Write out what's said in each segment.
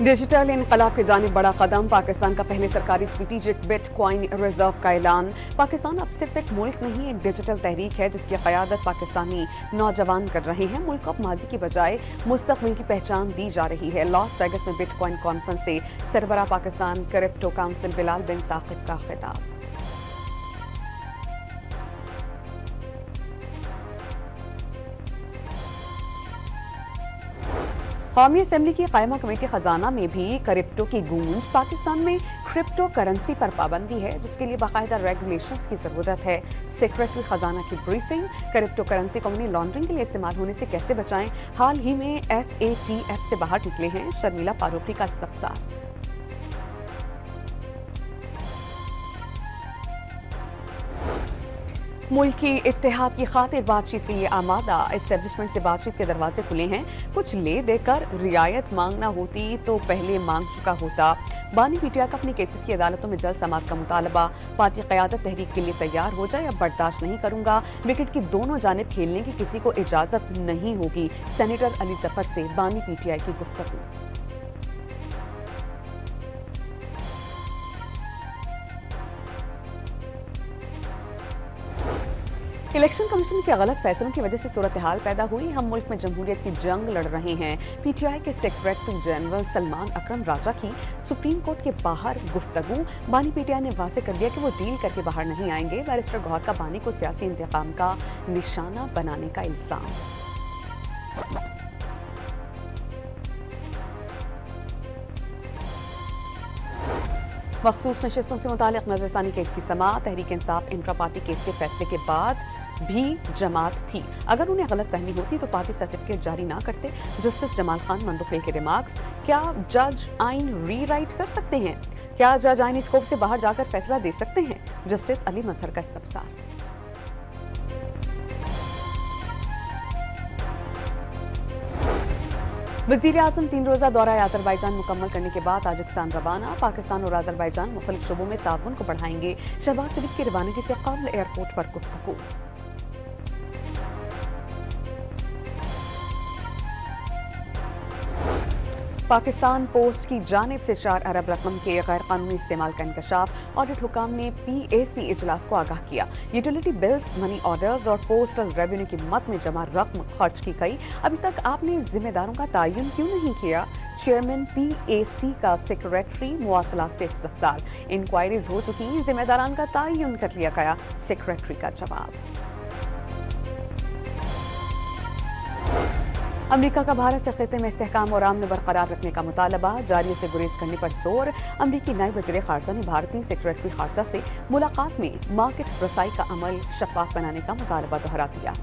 Digital इनकलाब की जानिब बड़ा कदम। पाकिस्तान का पहले सरकारी स्ट्रेटेजिक बिटकॉइन रिजर्व का ऐलान। पाकिस्तान अब सिर्फ एक मुल्क नहीं, एक डिजिटल तहरीक है जिसकी क़यादत पाकिस्तानी नौजवान कर रहे हैं। मुल्क को अब माजी की बजाय मुस्तकबिल की पहचान दी जा रही है। लॉस वेगस में बिटकॉइन कॉन्फ्रेंस से सरबराह पाकिस्तान क्रिप्टो काउंसिल बिलाल बिन साकिब का खिताब। कौमी असेंबली की कायमा कमेटी खजाना में भी क्रिप्टो की गूंज। पाकिस्तान में क्रिप्टो करेंसी पर पाबंदी है जिसके लिए बाकायदा रेगुलेशंस की जरूरत है। सेक्रेटरी खजाना की ब्रीफिंग। क्रिप्टो करेंसी को मनी लॉन्ड्रिंग के लिए इस्तेमाल होने से कैसे बचाएं। हाल ही में FATF से बाहर निकले हैं शर्मिला फारूकी का इस्तफसार। मुल्की इत्तेहाद की खातिर बातचीत के लिए आमादा। एस्टेब्लिशमेंट से बातचीत के दरवाजे खुले हैं। कुछ ले देकर रियायत मांगना होती तो पहले मांग चुका होता। बानी पीटीआई का अपने केसेस की अदालतों में जल्द समाअत का मुतालबा। पार्टी क़यादत तहरीक के लिए तैयार हो जाए, अब बर्दाश्त नहीं करूंगा। विकेट की दोनों जानिब खेलने की किसी को इजाजत नहीं होगी। सेनेटर अली जफर से बानी पीटीआई की गुफ्तगू। इलेक्शन कमीशन के गलत फैसलों की वजह से सूरत हाल पैदा हुई। हम मुल्क में जमहूरियत की जंग लड़ रहे हैं। पीटीआई के सेक्रेटरी जनरल सलमान अकरम राजा की सुप्रीम कोर्ट के बाहर गुफ्तगू। बानी पीटीआई ने वाज़ेह कर दिया कि वो डील करके बाहर नहीं आएंगे। बैरिस्टर गौहर का बानी को सियासी इंतकाम का निशाना बनाने का इल्जाम। मखसूस नशिस्तों से मुतालिक नजरसानी केस की समाअत। Tehreek Insaf intra party case के फैसले के बाद भी जमात थी। अगर उन्हें गलत फहमी होती तो पार्टी सर्टिफिकेट जारी ना करते। जस्टिस जमाल खान मंदुखेल के रिमार्क्स। क्या जज आइन रीराइट कर सकते हैं? क्या जज आइन स्कोप से बाहर जाकर फैसला दे सकते हैं? जस्टिस अली मजहर का इस्तफसार। वज़ीर आज़म 3 रोज़ा दौरा अज़रबैजान मुकम्मल करने के बाद ताजिकिस्तान रवाना। पाकिस्तान और अज़रबैजान मुख्तलिफ शोबों में ताउन को बढ़ाएंगे। शहबाज शरीफ की रवानगी से कब्ल एयरपोर्ट पर गुफ्तगू। पाकिस्तान पोस्ट की जानिब से 4 अरब रकम के गैर कानूनी इस्तेमाल का इंकशाफ। ऑडिट हुकाम ने PAC इजलास को आगाह किया। यूटिलिटी बिल्स, मनी ऑर्डर्स और पोस्टल रेवेन्यू की मद में जमा रकम खर्च की गई। अभी तक आपने जिम्मेदारों का तयन क्यों नहीं किया? चेयरमैन PAC का सेक्रेटरी मुवासलात से इस्तफसार। इंक्वायरीज हो चुकी, जिम्मेदारान का तयन कर लिया गया। सेक्रेटरी का जवाब। अमरीका का भारत से खिते में इस्तेहकाम और अमन बरकरार रखने का मुतालबा। जारी से गुरेज करने पर जोर। अमरीकी नायब वज़ीर ख़ारजा ने भारतीय सेक्रेटरी ख़ारजा से मुलाकात में मार्केट रसाई का अमल शफाफ बनाने का मुतालबा दोहरा दिया।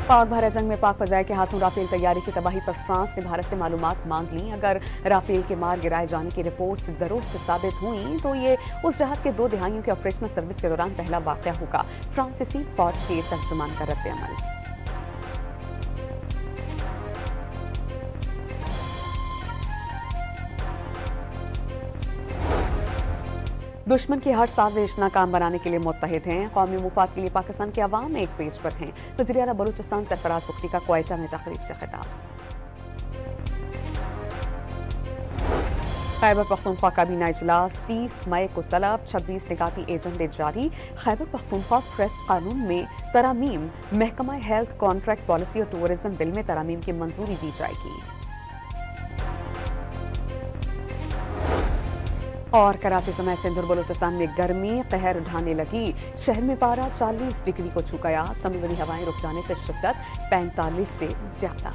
पाक भारत जंग में पाक फजाए के हाथों राफेल तैयारी की तबाही पर फ्रांस ने भारत से मालूमात मांग ली। अगर राफेल के मार गिराए जाने की रिपोर्ट्स दुरुस्त साबित हुई तो ये उस जहाज के 2 दिहाइयों के ऑपरेशनल सर्विस के दौरान पहला वाक़या होगा। फ्रांसीसी फौज के तर्जुमान का रद्द-ए-अमल। दुश्मन की हर साजिश नाकाम बनाने के लिए मुत्तहिद हैं। कौमी मुफाद के लिए पाकिस्तान के अवाम एक पेज पर हैं। वज़ीर आला बलूचिस्तान सरफराज बुख्ती का क्वेटा में तकरीब से खिताब। खैबर पख्तूनख्वा काबीना इजलास 30 मई को तलब। 26 निकाती एजेंडे जारी। खैबर पख्तूनख्वा प्रेस कानून में तरामीम। महकमा हेल्थ कॉन्ट्रैक्ट पॉलिसी और टूरिज्म बिल में तरामीम की मंजूरी दी जाएगी। और कराची समेत सिंध और बलूचिस्तान में गर्मी कहर ढाने लगी। शहर में पारा 40 डिग्री को छू गया। समुद्री हवाएं रुक जाने से शिद्दत 45 से ज्यादा।